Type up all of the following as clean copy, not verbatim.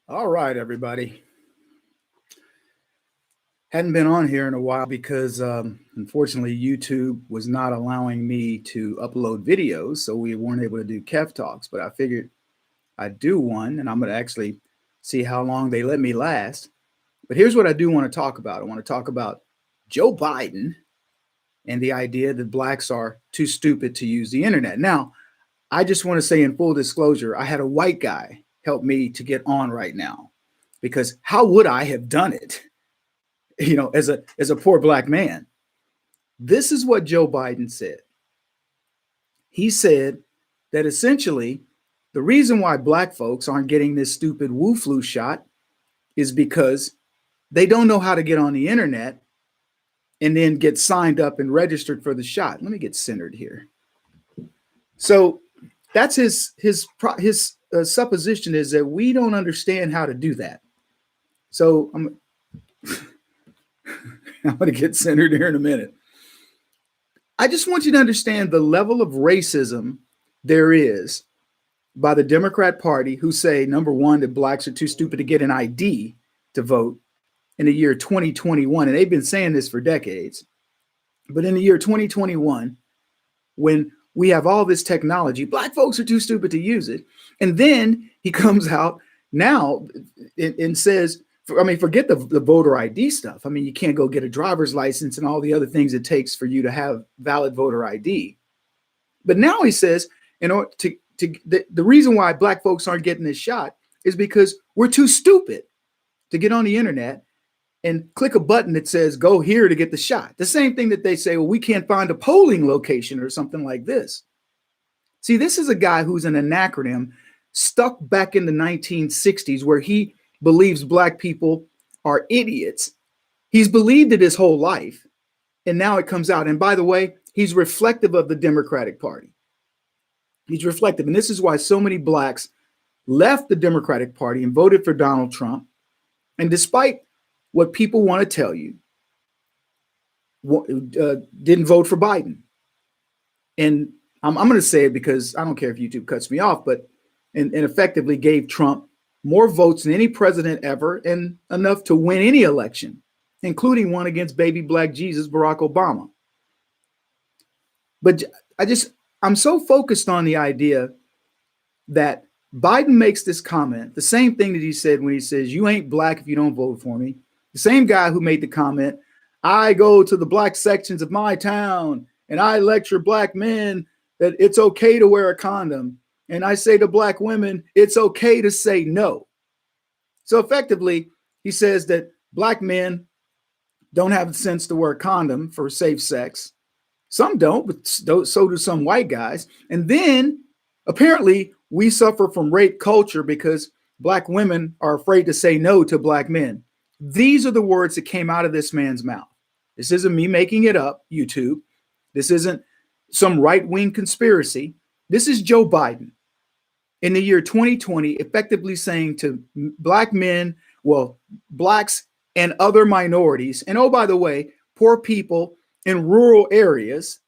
All right, everybody. Hadn't been on here in a while because unfortunately YouTube was not allowing me to upload videos, so we weren't able to do KEV Talks. But I figured I'd do one, and I'm going to actually see how long they let me last. But here's what I do want to talk about. I want to talk about Joe Biden and the idea that blacks are too stupid to use the internet. Now, I just want to say in full disclosure, I had a white guy help me to get on right now because how would I have done it? As a poor black man. This is what Joe Biden said. He said that essentially the reason why black folks aren't getting this stupid Wu flu shot is because they don't know how to get on the internet and then get signed up and registered for the shot. Let me get centered here. So that's his supposition is that we don't understand how to do that. So I'm going to get centered here in a minute. I just want you to understand the level of racism there is by the Democrat Party who say, number one, that blacks are too stupid to get an ID to vote in the year 2021. And they've been saying this for decades. But in the year 2021, when we have all this technology, black folks are too stupid to use it. And then he comes out now and says, forget the voter ID stuff. I mean, you can't go get a driver's license and all the other things it takes for you to have valid voter ID. But now he says, in order the reason why black folks aren't getting this shot is because we're too stupid to get on the internet and click a button that says, go here to get the shot. The same thing that they say, well, we can't find a polling location or something like this. See, this is a guy who's an acronym stuck back in the 1960s where he believes black people are idiots. He's believed it his whole life. And now it comes out. And by the way, he's reflective of the Democratic Party. He's reflective. And this is why so many blacks left the Democratic Party and voted for Donald Trump. And despite what people want to tell you, didn't vote for Biden. And I'm going to say it because I don't care if YouTube cuts me off, but and effectively gave Trump more votes than any president ever and enough to win any election, including one against baby black Jesus, Barack Obama. But I'm so focused on the idea that Biden makes this comment, the same thing that he said when he says, you ain't black if you don't vote for me. The same guy who made the comment, I go to the black sections of my town and I lecture black men that it's okay to wear a condom. And I say to black women, it's okay to say no. So effectively, he says that black men don't have the sense to wear a condom for safe sex. Some don't, but so do some white guys. And then apparently we suffer from rape culture because black women are afraid to say no to black men. These are the words that came out of this man's mouth. This isn't me making it up, YouTube. This isn't some right-wing conspiracy. This is Joe Biden in the year 2020, effectively saying to black men, well, blacks and other minorities, and oh, by the way, poor people in rural areas,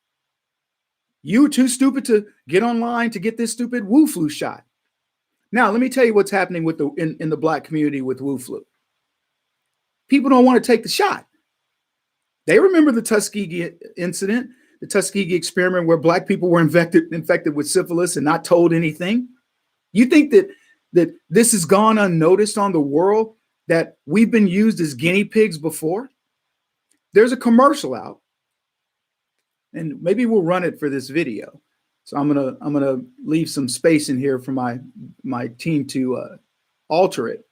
you too stupid to get online to get this stupid Wu flu shot. Now, let me tell you what's happening with in the black community with Wu flu. People don't want to take the shot. They remember the Tuskegee incident, the Tuskegee experiment where black people were infected with syphilis and not told anything. You think that this has gone unnoticed on the world, that we've been used as guinea pigs before? There's a commercial out, and maybe we'll run it for this video. So I'm gonna leave some space in here for my team to alter it.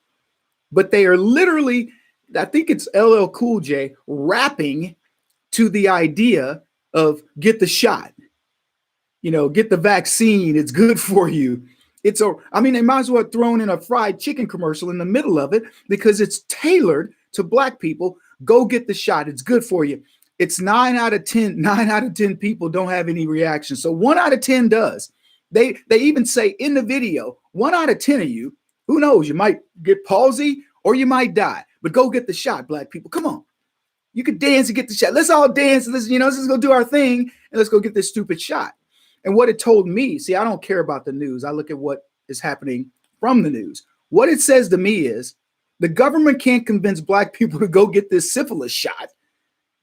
But they are literally, I think it's LL Cool J rapping to the idea of get the shot, get the vaccine. It's good for you. They might as well have thrown in a fried chicken commercial in the middle of it because it's tailored to black people. Go get the shot. It's good for you. It's 9 out of 10 people don't have any reaction. So 1 out of 10 does. They even say in the video, 1 out of 10 of you, who knows, you might get palsy or you might die, but go get the shot, black people. Come on. You can dance and get the shot. Let's all dance. Let's go do our thing and let's go get this stupid shot. And what it told me, see, I don't care about the news. I look at what is happening from the news. What it says to me is the government can't convince black people to go get this syphilis shot,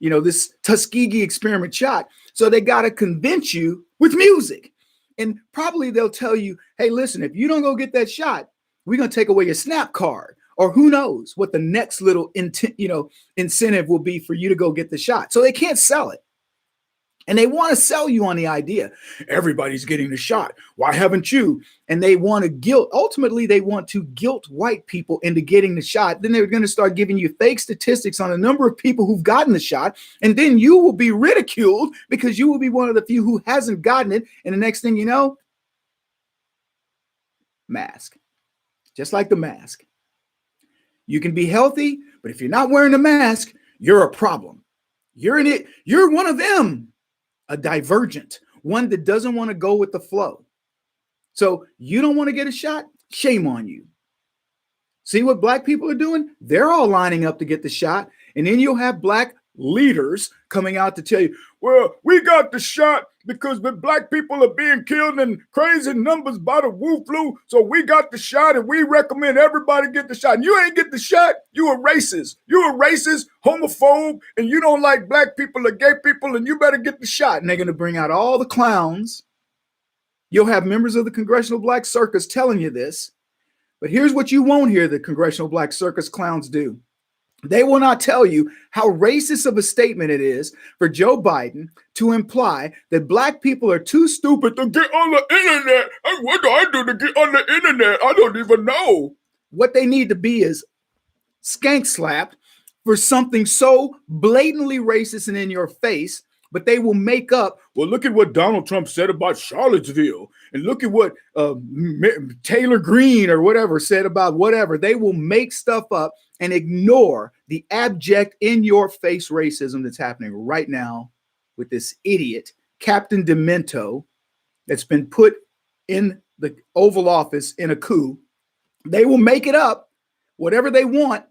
this Tuskegee experiment shot. So they got to convince you with music. And probably they'll tell you, hey, listen, if you don't go get that shot, we're going to take away your SNAP card. Or who knows what the next little incentive will be for you to go get the shot. So they can't sell it. And they want to sell you on the idea, everybody's getting the shot. Why haven't you? And they want to ultimately, they want to guilt white people into getting the shot. Then they're going to start giving you fake statistics on the number of people who've gotten the shot. And then you will be ridiculed because you will be one of the few who hasn't gotten it. And the next thing you know, mask. Just like the mask. You can be healthy, but if you're not wearing a mask, you're a problem. You're in it. You're one of them. A divergent, one that doesn't want to go with the flow. So you don't want to get a shot? Shame on you. See what black people are doing? They're all lining up to get the shot. And then you'll have black leaders coming out to tell you, well, we got the shot because the black people are being killed in crazy numbers by the Wu flu. So we got the shot and we recommend everybody get the shot. And you ain't get the shot. You a racist. You a racist, homophobe, and you don't like black people or gay people, and you better get the shot. And they're going to bring out all the clowns. You'll have members of the Congressional Black Circus telling you this. But here's what you won't hear the Congressional Black Circus clowns do. They will not tell you how racist of a statement it is for Joe Biden to imply that black people are too stupid to get on the internet. And what do I do to get on the internet? I don't even know. What they need to be is skank slapped for something so blatantly racist and in your face, but they will make up, well, look at what Donald Trump said about Charlottesville, and look at what Taylor Greene or whatever said about whatever. They will make stuff up and ignore the abject in-your-face racism that's happening right now with this idiot, Captain Demento, that's been put in the Oval Office in a coup. They will make it up, whatever they want,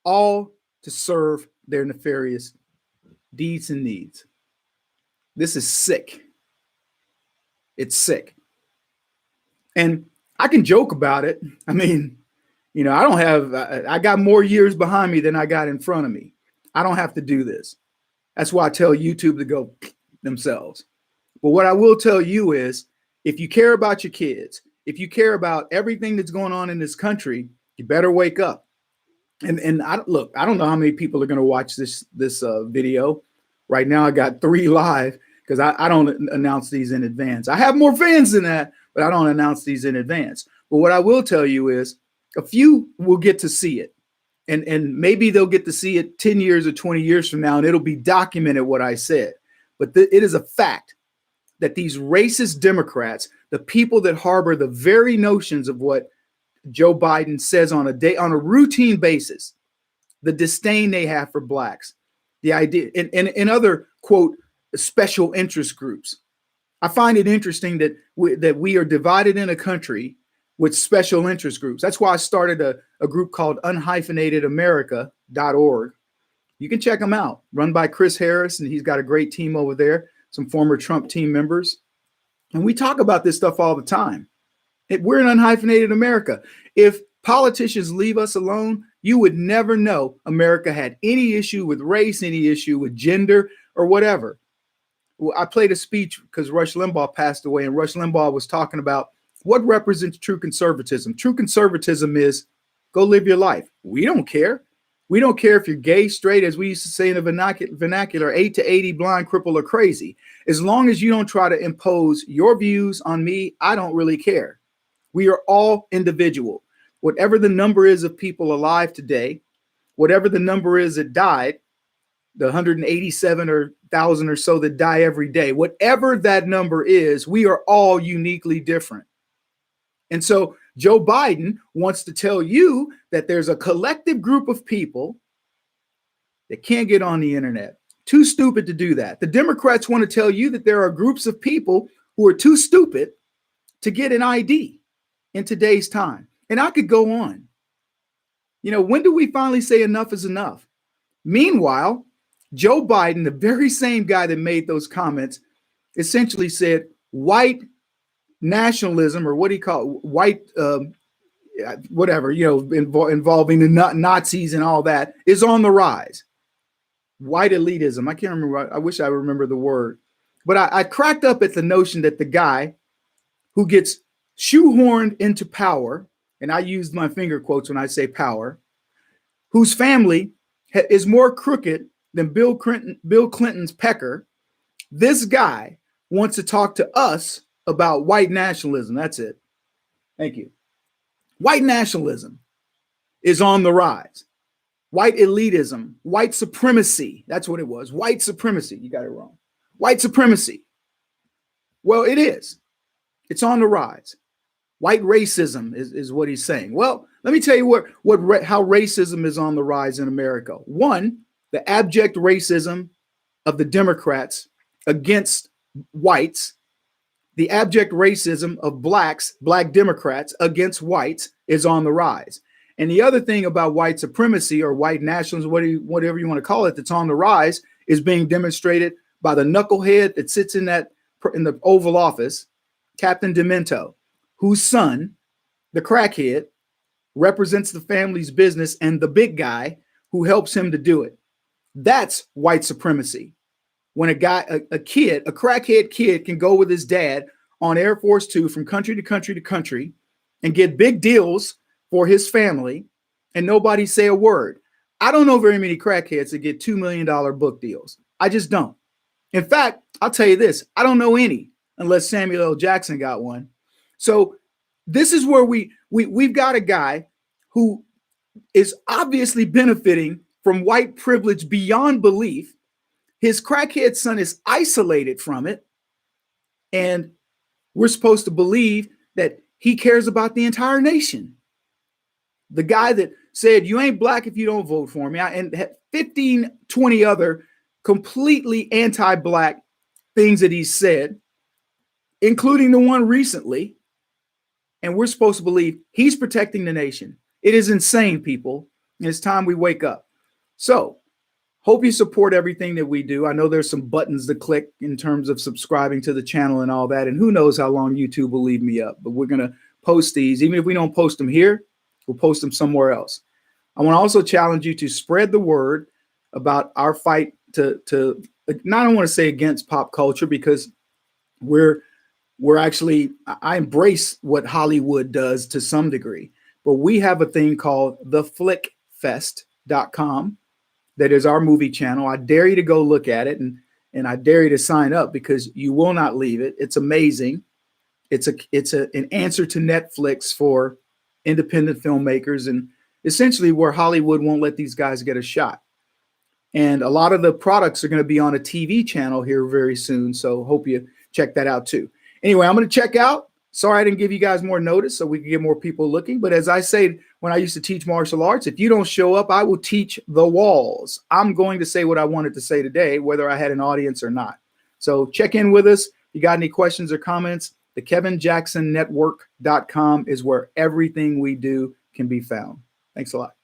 all to serve their nefarious deeds and needs. This is sick. It's sick. And I can joke about it. I mean, I got more years behind me than I got in front of me. I don't have to do this. That's why I tell YouTube to go themselves. But what I will tell you is, if you care about your kids, if you care about everything that's going on in this country, you better wake up. And I don't know how many people are going to watch this video. Right now, I got 3 live because I don't announce these in advance. I have more fans than that, but I don't announce these in advance. But what I will tell you is a few will get to see it. And maybe they'll get to see it 10 years or 20 years from now, and it'll be documented what I said. But it is a fact that these racist Democrats, the people that harbor the very notions of what Joe Biden says on a routine basis, the disdain they have for blacks, the idea and other, quote, special interest groups. I find it interesting that we are divided in a country with special interest groups. That's why I started a group called unhyphenatedamerica.org. You can check them out, run by Chris Harris, and he's got a great team over there, some former Trump team members. And we talk about this stuff all the time. We're an unhyphenated America. If politicians leave us alone, you would never know America had any issue with race, any issue with gender, or whatever. Well, I played a speech because Rush Limbaugh passed away, and Rush Limbaugh was talking about what represents true conservatism. True conservatism is go live your life. We don't care. We don't care if you're gay, straight, as we used to say in the vernacular, 8 to 80, blind, crippled, or crazy. As long as you don't try to impose your views on me, I don't really care. We are all individual. Whatever the number is of people alive today, whatever the number is that died, the 187,000 or so that die every day, whatever that number is, we are all uniquely different. And so Joe Biden wants to tell you that there's a collective group of people that can't get on the internet. Too stupid to do that. The Democrats want to tell you that there are groups of people who are too stupid to get an ID in today's time. And I could go on. When do we finally say enough is enough? Meanwhile, Joe Biden, the very same guy that made those comments, essentially said white nationalism, or what he called white whatever, involving the Nazis and all that, is on the rise. White elitism. I can't remember. I wish I remember the word. But I cracked up at the notion that the guy who gets shoehorned into power, and I use my finger quotes when I say power, whose family is more crooked than Bill Clinton's pecker, this guy wants to talk to us about white nationalism. That's it. Thank you. White nationalism is on the rise. White elitism, white supremacy. That's what it was. White supremacy. You got it wrong. White supremacy. Well, it is. It's on the rise. White racism is what he's saying. Well, let me tell you how racism is on the rise in America. One, the abject racism of the Democrats against whites, the abject racism of black Democrats against whites is on the rise. And the other thing about white supremacy or white nationalism, whatever you want to call it, that's on the rise is being demonstrated by the knucklehead that sits in the Oval Office, Captain Demento, whose son, the crackhead, represents the family's business and the big guy who helps him to do it. That's white supremacy. When a crackhead kid can go with his dad on Air Force Two from country to country to country and get big deals for his family and nobody say a word. I don't know very many crackheads that get $2 million book deals. I just don't. In fact, I'll tell you this, I don't know any unless Samuel L. Jackson got one. So this is where we've got a guy who is obviously benefiting from white privilege beyond belief. His crackhead son is isolated from it. And we're supposed to believe that he cares about the entire nation. The guy that said, you ain't black if you don't vote for me, and had 15, 20 other completely anti-black things that he said, including the one recently. And we're supposed to believe he's protecting the nation. It is insane, people. And it's time we wake up. So hope you support everything that we do. I know there's some buttons to click in terms of subscribing to the channel and all that. And who knows how long YouTube will leave me up. But we're going to post these. Even if we don't post them here, we'll post them somewhere else. I want to also challenge you to spread the word about our fight to not, I don't want to say against pop culture, because we're actually, I embrace what Hollywood does to some degree, but we have a thing called theflickfest.com that is our movie channel. I dare you to go look at it, and I dare you to sign up because you will not leave it. It's amazing. It's an answer to Netflix for independent filmmakers, and essentially where Hollywood won't let these guys get a shot. And a lot of the products are going to be on a TV channel here very soon. So hope you check that out too. Anyway, I'm going to check out. Sorry I didn't give you guys more notice so we can get more people looking. But as I say, when I used to teach martial arts, if you don't show up, I will teach the walls. I'm going to say what I wanted to say today, whether I had an audience or not. So check in with us. If you got any questions or comments, the KevinJacksonNetwork.com is where everything we do can be found. Thanks a lot.